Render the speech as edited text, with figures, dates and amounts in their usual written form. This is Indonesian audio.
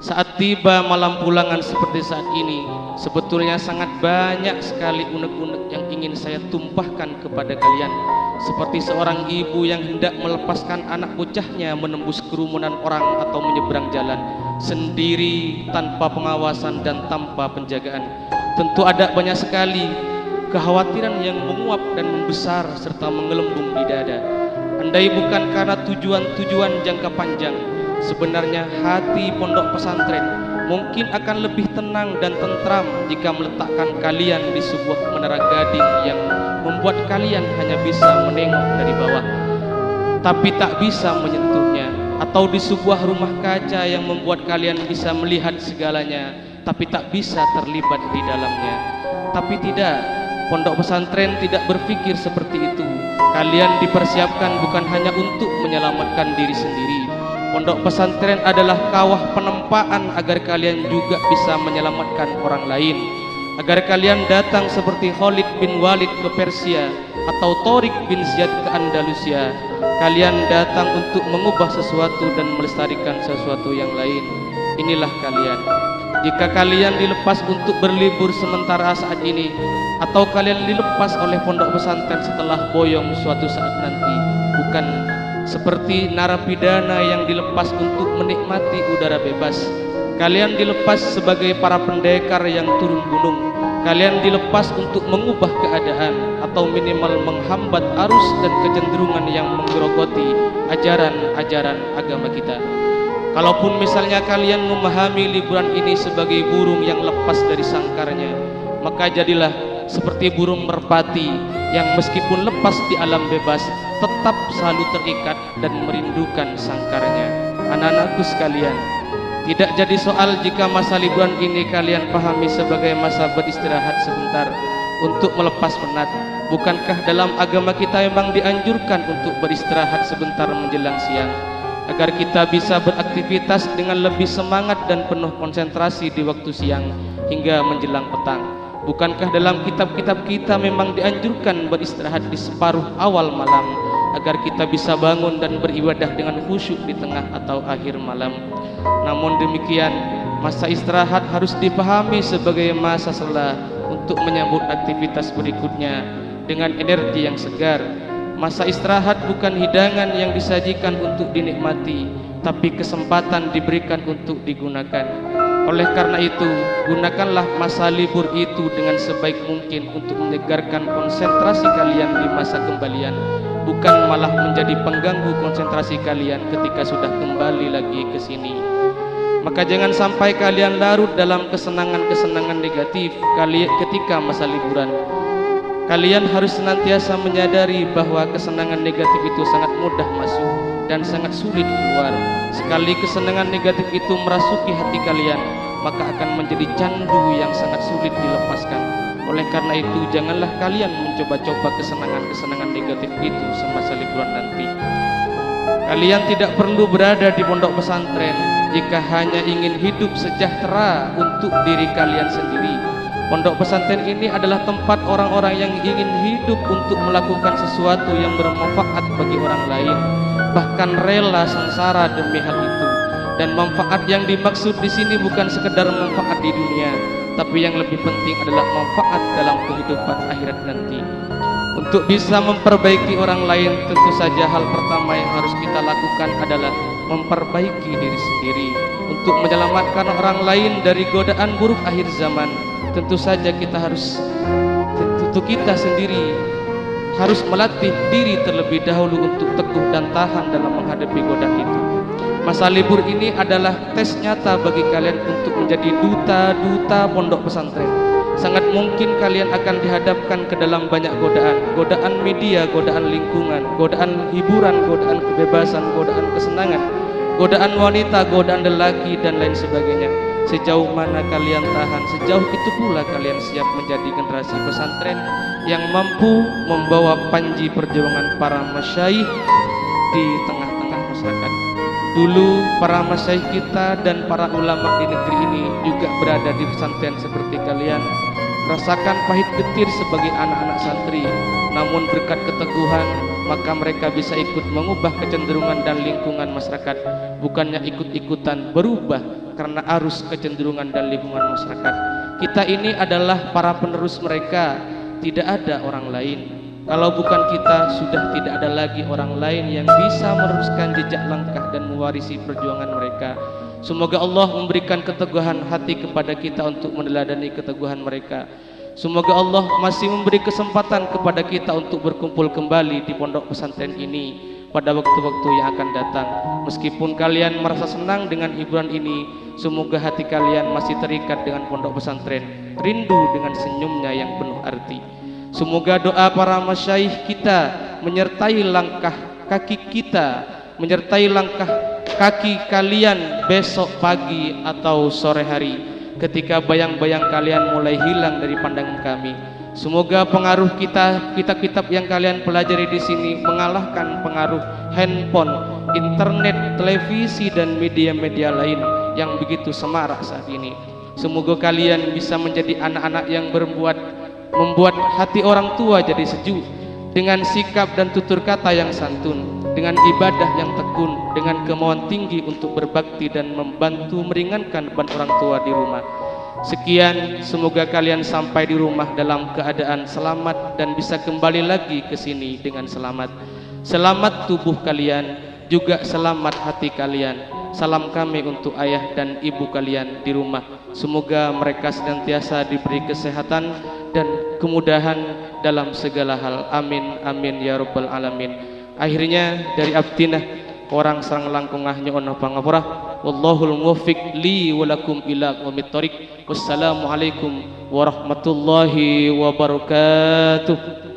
Saat tiba malam pulangan seperti saat ini, sebetulnya sangat banyak sekali unek-unek yang ingin saya tumpahkan kepada kalian. Seperti seorang ibu yang hendak melepaskan anak bocahnya menembus kerumunan orang atau menyeberang jalan sendiri tanpa pengawasan dan tanpa penjagaan. Tentu ada banyak sekali kekhawatiran yang menguap dan membesar serta menggelembung di dada. Andai bukan karena tujuan-tujuan jangka panjang, sebenarnya hati pondok pesantren mungkin akan lebih tenang dan tentram jika meletakkan kalian di sebuah menara gading yang membuat kalian hanya bisa menengok dari bawah tapi tak bisa menyentuhnya, atau di sebuah rumah kaca yang membuat kalian bisa melihat segalanya tapi tak bisa terlibat di dalamnya. Tapi tidak, pondok pesantren tidak berpikir seperti itu. Kalian dipersiapkan bukan hanya untuk menyelamatkan diri sendiri. Pondok pesantren adalah kawah penempaan agar kalian juga bisa menyelamatkan orang lain, agar kalian datang seperti Khalid bin Walid ke Persia atau Tariq bin Ziyad ke Andalusia. Kalian datang untuk mengubah sesuatu dan melestarikan sesuatu yang lain. Inilah kalian. Jika kalian dilepas untuk berlibur sementara saat ini, atau kalian dilepas oleh pondok pesantren setelah boyong suatu saat nanti, bukan seperti narapidana yang dilepas untuk menikmati udara bebas. Kalian dilepas sebagai para pendekar yang turun gunung. Kalian dilepas untuk mengubah keadaan atau minimal menghambat arus dan kecenderungan yang menggerogoti ajaran-ajaran agama kita. Kalaupun misalnya kalian memahami liburan ini sebagai burung yang lepas dari sangkarnya, maka jadilah seperti burung merpati yang meskipun lepas di alam bebas tetap selalu terikat dan merindukan sangkarnya. Anak-anakku sekalian, tidak jadi soal jika masa liburan ini kalian pahami sebagai masa beristirahat sebentar untuk melepas penat. Bukankah dalam agama kita memang dianjurkan untuk beristirahat sebentar menjelang siang, agar kita bisa beraktivitas dengan lebih semangat dan penuh konsentrasi di waktu siang hingga menjelang petang? Bukankah dalam kitab-kitab kita memang dianjurkan beristirahat di separuh awal malam agar kita bisa bangun dan beribadah dengan khusyuk di tengah atau akhir malam? Namun demikian, masa istirahat harus dipahami sebagai masa sela untuk menyambut aktivitas berikutnya dengan energi yang segar. Masa istirahat bukan hidangan yang disajikan untuk dinikmati, tapi kesempatan diberikan untuk digunakan. Oleh karena itu, gunakanlah masa libur itu dengan sebaik mungkin untuk menyegarkan konsentrasi kalian di masa kembalian, bukan malah menjadi pengganggu konsentrasi kalian ketika sudah kembali lagi ke sini. Maka jangan sampai kalian larut dalam kesenangan-kesenangan negatif ketika masa liburan. Kalian harus senantiasa menyadari bahwa kesenangan negatif itu sangat mudah masuk dan sangat sulit keluar. Sekali kesenangan negatif itu merasuki hati kalian, maka akan menjadi candu yang sangat sulit dilepaskan. Oleh karena itu, janganlah kalian mencoba-coba kesenangan-kesenangan negatif itu semasa liburan nanti. Kalian tidak perlu berada di pondok pesantren jika hanya ingin hidup sejahtera untuk diri kalian sendiri. Pondok pesantren ini adalah tempat orang-orang yang ingin hidup untuk melakukan sesuatu yang bermanfaat bagi orang lain, bahkan rela sengsara demi hal itu. Dan manfaat yang dimaksud di sini bukan sekedar manfaat di dunia, tapi yang lebih penting adalah manfaat dalam kehidupan akhirat nanti. Untuk bisa memperbaiki orang lain, tentu saja hal pertama yang harus kita lakukan adalah memperbaiki diri sendiri. Untuk menyelamatkan orang lain dari godaan buruk akhir zaman, tentu saja kita sendiri harus melatih diri terlebih dahulu untuk teguh dan tahan dalam menghadapi godaan itu. Masa libur ini adalah tes nyata bagi kalian untuk menjadi duta-duta pondok pesantren. Sangat mungkin kalian akan dihadapkan ke dalam banyak godaan media, godaan lingkungan, godaan hiburan, godaan kebebasan, godaan kesenangan, godaan wanita, godaan lelaki, dan lain sebagainya. Sejauh mana kalian tahan, sejauh itu pula kalian siap menjadi generasi pesantren yang mampu membawa panji perjuangan para masyaikh di tengah-tengah masyarakat. Dulu para masyaikh kita dan para ulama di negeri ini juga berada di pesantren seperti kalian, rasakan pahit getir sebagai anak-anak santri. Namun berkat keteguhan, maka mereka bisa ikut mengubah kecenderungan dan lingkungan masyarakat, bukannya ikut-ikutan berubah karena arus kecenderungan dan lingkungan masyarakat. Kita ini adalah para penerus mereka, tidak ada orang lain. Kalau bukan kita, sudah tidak ada lagi orang lain yang bisa meneruskan jejak langkah dan mewarisi perjuangan mereka. Semoga Allah memberikan keteguhan hati kepada kita untuk meneladani keteguhan mereka. Semoga Allah masih memberi kesempatan kepada kita untuk berkumpul kembali di pondok pesantren ini pada waktu-waktu yang akan datang. Meskipun kalian merasa senang dengan hiburan ini, semoga hati kalian masih terikat dengan pondok pesantren, rindu dengan senyumnya yang penuh arti. Semoga doa para masyayikh kita menyertai langkah kaki kita, menyertai langkah kaki kalian besok pagi atau sore hari ketika bayang-bayang kalian mulai hilang dari pandangan kami. Semoga pengaruh kitab-kitab yang kalian pelajari di sini mengalahkan pengaruh handphone, internet, televisi dan media-media lain yang begitu semarak saat ini. Semoga kalian bisa menjadi anak-anak yang membuat hati orang tua jadi sejuk dengan sikap dan tutur kata yang santun, dengan ibadah yang tekun, dengan kemauan tinggi untuk berbakti dan membantu meringankan beban orang tua di rumah. Sekian, semoga kalian sampai di rumah dalam keadaan selamat dan bisa kembali lagi ke sini dengan selamat. Selamat tubuh kalian, juga selamat hati kalian. Salam kami untuk ayah dan ibu kalian di rumah. Semoga mereka senantiasa diberi kesehatan dan kemudahan dalam segala hal. Amin, amin ya rabbal alamin. Akhirnya dari abdinah orang sareng langkungah nyono pangapura. Wallahul muwaffiq li wa lakum ila aqwamit thoriq. Wassalamualaikum warahmatullahi wabarakatuh.